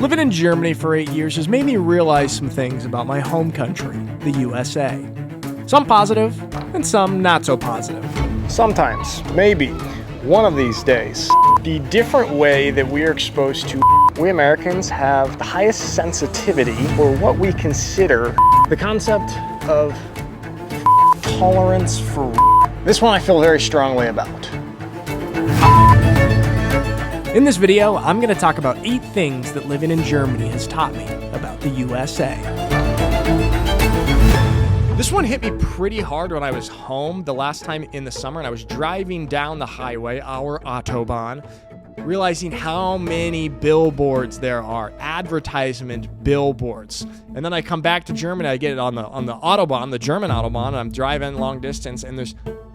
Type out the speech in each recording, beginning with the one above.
Living in Germany for 8 years has made me realize some things about my home country, the USA. Some positive, and some not so positive. Sometimes, maybe, one of these days, the different way that we are exposed to we Americans have the highest sensitivity for what we consider the concept of tolerance for This one I feel very strongly about. In this video, I'm going to talk about 8 things that living in Germany has taught me about the USA. This one hit me pretty hard when I was home the last time in the summer, and I was driving down the highway, our Autobahn, realizing how many billboards there are, advertisement billboards. And then I come back to Germany, I get it on the Autobahn, the German Autobahn, and I'm driving long distance, and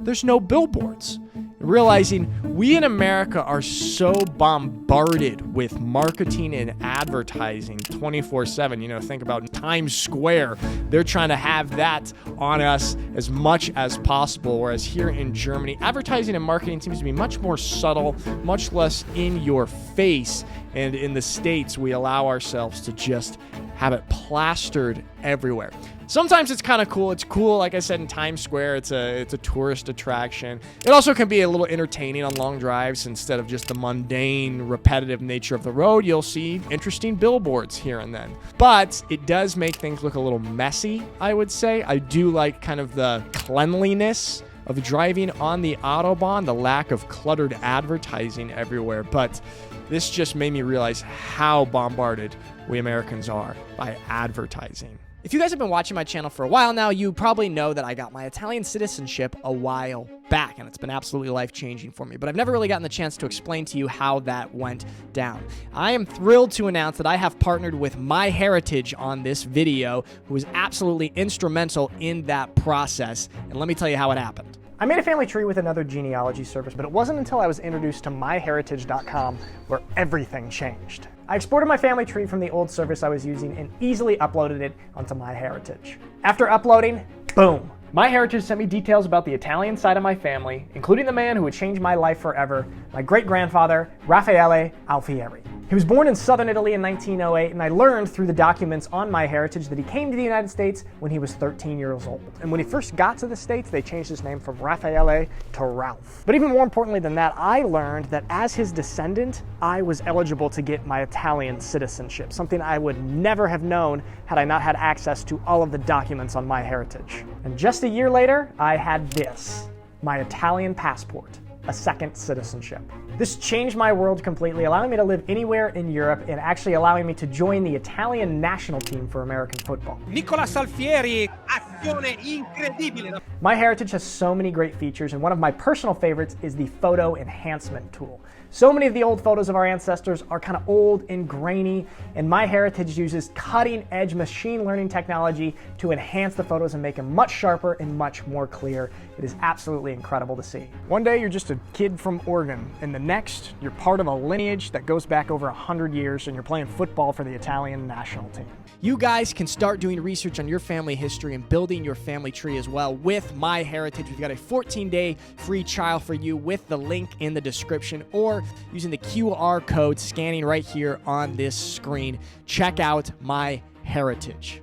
there's no billboards. Realizing we in America are so bombarded with marketing and advertising 24/7. You know, think about Times Square. They're trying to have that on us as much as possible. Whereas here in Germany, advertising and marketing seems to be much more subtle, much less in your face. And in the States, we allow ourselves to just have it plastered everywhere. Sometimes it's kind of cool. It's cool, like I said, in Times Square. It's a tourist attraction. It also can be a little entertaining on long drives. Instead of just the mundane, repetitive nature of the road, you'll see interesting billboards here and then. But it does make things look a little messy, I would say. I do like kind of the cleanliness of driving on the Autobahn, the lack of cluttered advertising everywhere. But this just made me realize how bombarded we Americans are by advertising. If you guys have been watching my channel for a while now, you probably know that I got my Italian citizenship a while back, and it's been absolutely life-changing for me, but I've never really gotten the chance to explain to you how that went down. I am thrilled to announce that I have partnered with MyHeritage on this video, who was absolutely instrumental in that process, and let me tell you how it happened. I made a family tree with another genealogy service, but it wasn't until I was introduced to myheritage.com where everything changed. I exported my family tree from the old service I was using and easily uploaded it onto MyHeritage. After uploading, boom! MyHeritage sent me details about the Italian side of my family, including the man who would change my life forever, my great-grandfather, Raffaele Alfieri. He was born in southern Italy in 1908, and I learned through the documents on MyHeritage that he came to the United States when he was 13 years old. And when he first got to the States, they changed his name from Raffaele to Ralph. But even more importantly than that, I learned that as his descendant, I was eligible to get my Italian citizenship, something I would never have known had I not had access to all of the documents on MyHeritage. And just a year later, I had this, my Italian passport. A second citizenship. This changed my world completely, allowing me to live anywhere in Europe and actually allowing me to join the Italian national team for American football. Nicolas Alfieri, azione incredibile. MyHeritage has so many great features, and one of my personal favorites is the photo enhancement tool. So many of the old photos of our ancestors are kind of old and grainy, and MyHeritage uses cutting-edge machine learning technology to enhance the photos and make them much sharper and much more clear. It is absolutely incredible to see. One day you're just a kid from Oregon, and the next you're part of a lineage that goes back over 100 years, and you're playing football for the Italian national team. You guys can start doing research on your family history and building your family tree as well with MyHeritage. We've got a 14-day free trial for you with the link in the description or using the QR code scanning right here on this screen. Check out MyHeritage.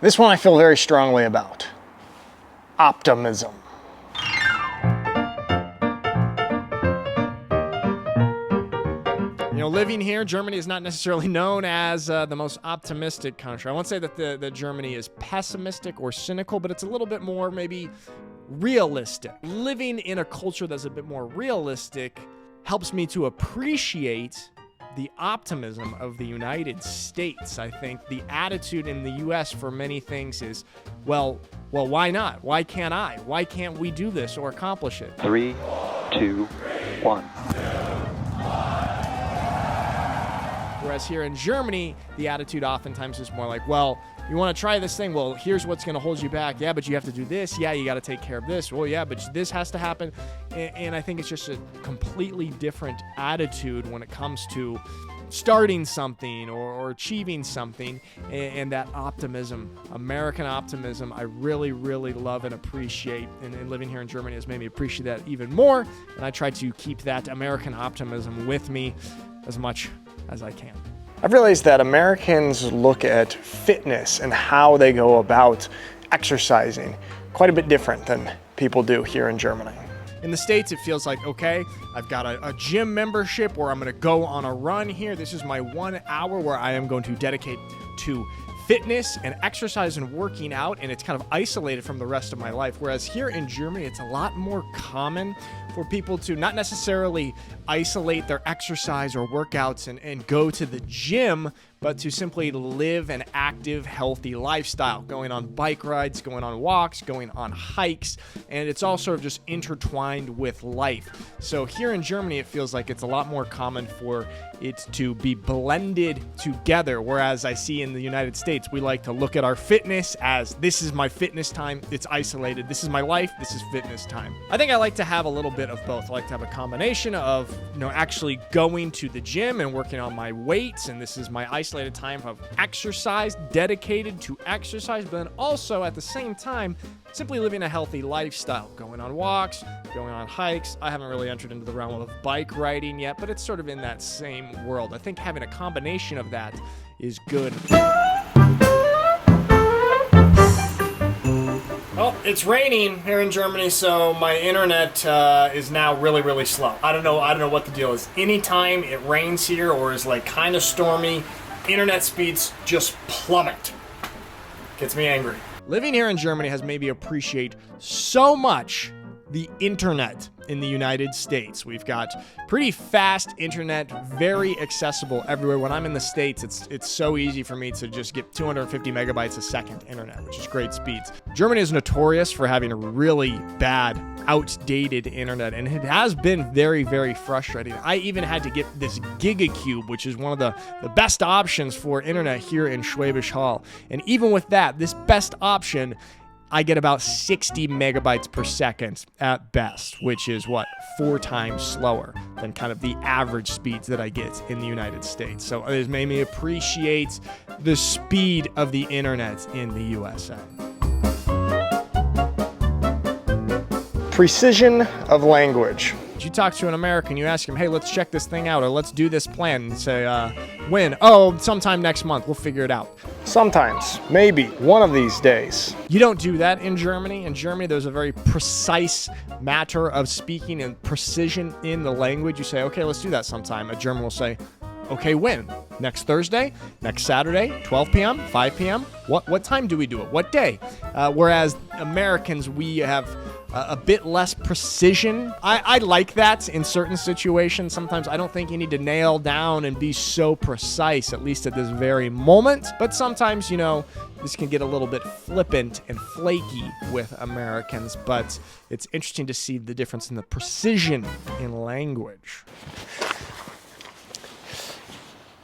This one I feel very strongly about. Optimism. You know, living here, Germany is not necessarily known as the most optimistic country. I won't say that that Germany is pessimistic or cynical, but it's a little bit more maybe realistic. Living in a culture that's a bit more realistic helps me to appreciate the optimism of the United States. I think the attitude in the US for many things is, well, why not? Why can't I? Why can't we do this or accomplish it? 3, 2, 1. Whereas here in Germany, the attitude oftentimes is more like, well, you want to try this thing? Well, here's what's going to hold you back. Yeah, but you have to do this. Yeah, you got to take care of this. Well, yeah, but this has to happen. And I think it's just a completely different attitude when it comes to starting something or achieving something, and that optimism, American optimism, I really, really love and appreciate. And living here in Germany has made me appreciate that even more. And I try to keep that American optimism with me as much as I can. I've realized that Americans look at fitness and how they go about exercising quite a bit different than people do here in Germany. In the States, it feels like, okay, I've got a gym membership where I'm going to go on a run here. This is my 1 hour where I am going to dedicate to fitness and exercise and working out, and it's kind of isolated from the rest of my life. Whereas here in Germany, it's a lot more common for people to not necessarily isolate their exercise or workouts and go to the gym, but to simply live an active, healthy lifestyle, going on bike rides, going on walks, going on hikes, and it's all sort of just intertwined with life. So here in Germany, it feels like it's a lot more common for it to be blended together, whereas I see in the United States, we like to look at our fitness as this is my fitness time, it's isolated. This is my life, this is fitness time. I think I like to have a little bit of both. I like to have a combination of, actually going to the gym and working on my weights, and this is my isolated time of exercise, dedicated to exercise, but then also at the same time, simply living a healthy lifestyle, going on walks, going on hikes. I haven't really entered into the realm of bike riding yet, but it's sort of in that same world. I think having a combination of that is good. Well, it's raining here in Germany, so my internet is now really, really slow. I don't know what the deal is. Anytime it rains here or is like kind of stormy, internet speeds just plummet. Gets me angry. Living here in Germany has made me appreciate so much the internet in the United States. We've got pretty fast internet, very accessible everywhere. When I'm in the States, it's so easy for me to just get 250 megabytes a second internet, which is great speeds. Germany is notorious for having a really bad, outdated internet, and it has been very, very frustrating. I even had to get this GigaCube, which is one of the best options for internet here in Schwäbisch Hall. And even with that, this best option, I get about 60 megabytes per second at best, which is 4 times slower than kind of the average speeds that I get in the United States. So it has made me appreciate the speed of the internet in the USA. Precision of language. You talk to an American, you ask him, hey, let's check this thing out, or let's do this plan, and say, when? Oh, sometime next month, we'll figure it out. Sometimes, maybe, one of these days. You don't do that in Germany. In Germany, there's a very precise matter of speaking and precision in the language. You say, okay, let's do that sometime. A German will say, okay, when? Next Thursday? Next Saturday? 12 p.m.? 5 p.m.? What time do we do it? What day? Whereas Americans, we have a bit less precision. I like that in certain situations. Sometimes I don't think you need to nail down and be so precise, at least at this very moment. But sometimes, this can get a little bit flippant and flaky with Americans. But it's interesting to see the difference in the precision in language.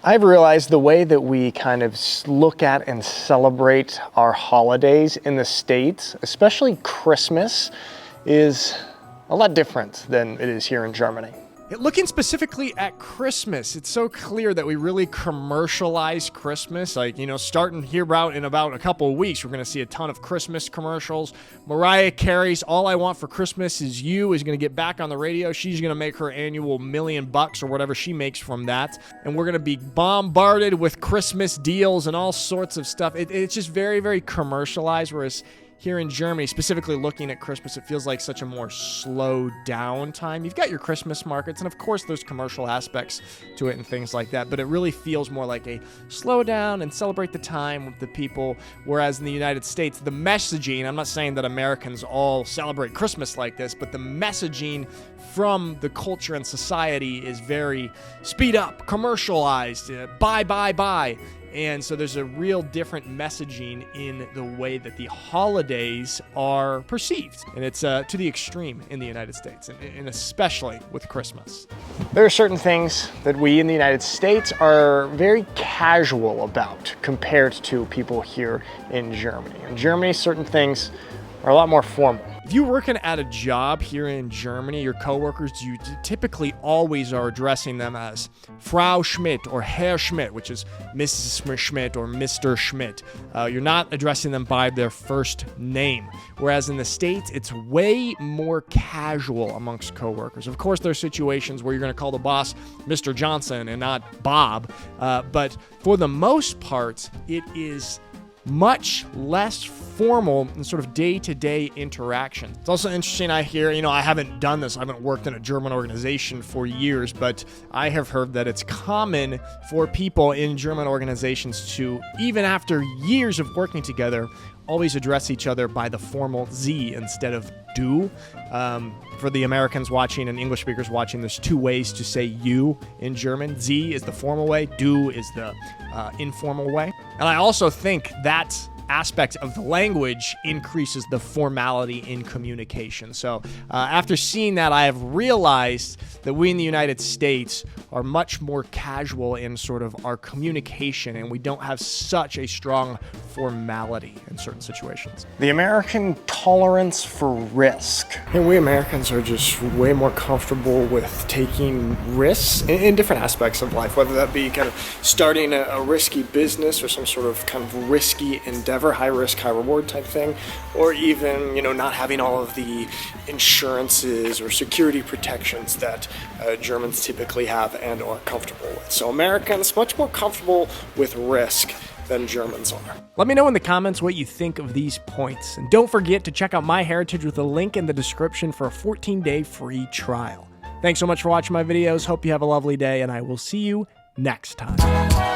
I've realized the way that we kind of look at and celebrate our holidays in the States, especially Christmas, is a lot different than it is here in Germany. Looking specifically at Christmas, it's so clear that we really commercialize Christmas. Starting here out in about a couple of weeks, we're going to see a ton of Christmas commercials. Mariah Carey's All I Want for Christmas Is You is going to get back on the radio. She's going to make her annual $1 million or whatever she makes from that. And we're going to be bombarded with Christmas deals and all sorts of stuff. It's just very, very commercialized, whereas here in Germany, specifically looking at Christmas, it feels like such a more slowed down time. You've got your Christmas markets, and of course there's commercial aspects to it and things like that, but it really feels more like a slow down and celebrate the time with the people, whereas in the United States, the messaging, I'm not saying that Americans all celebrate Christmas like this, but the messaging from the culture and society is very speed up, commercialized, buy. And so there's a real different messaging in the way that the holidays are perceived. And it's to the extreme in the United States, and especially with Christmas. There are certain things that we in the United States are very casual about compared to people here in Germany. In Germany, certain things are a lot more formal. If you're working at a job here in Germany, your coworkers, you typically always are addressing them as Frau Schmidt or Herr Schmidt, which is Mrs. Schmidt or Mr. Schmidt. You're not addressing them by their first name. Whereas in the States, it's way more casual amongst coworkers. Of course, there are situations where you're going to call the boss Mr. Johnson and not Bob. But for the most part, it is much less formal and sort of day-to-day interaction. It's also interesting, I hear, I haven't done this, I haven't worked in a German organization for years, but I have heard that it's common for people in German organizations to, even after years of working together, always address each other by the formal Sie instead of du. For the Americans watching and English speakers watching, there's two ways to say you in German. Sie is the formal way, du is the informal way. And I also think that aspect of the language increases the formality in communication. So after seeing that, I have realized that we in the United States are much more casual in sort of our communication, and we don't have such a strong formality in certain situations. The American tolerance for risk. And we Americans are just way more comfortable with taking risks in different aspects of life, whether that be kind of starting a risky business or some sort of kind of risky endeavor, high risk, high reward type thing, or even, not having all of the insurances or security protections that Germans typically have and are comfortable with. So Americans much more comfortable with risk than Germans are. Let me know in the comments what you think of these points. And don't forget to check out MyHeritage with a link in the description for a 14-day free trial. Thanks so much for watching my videos. Hope you have a lovely day, and I will see you next time.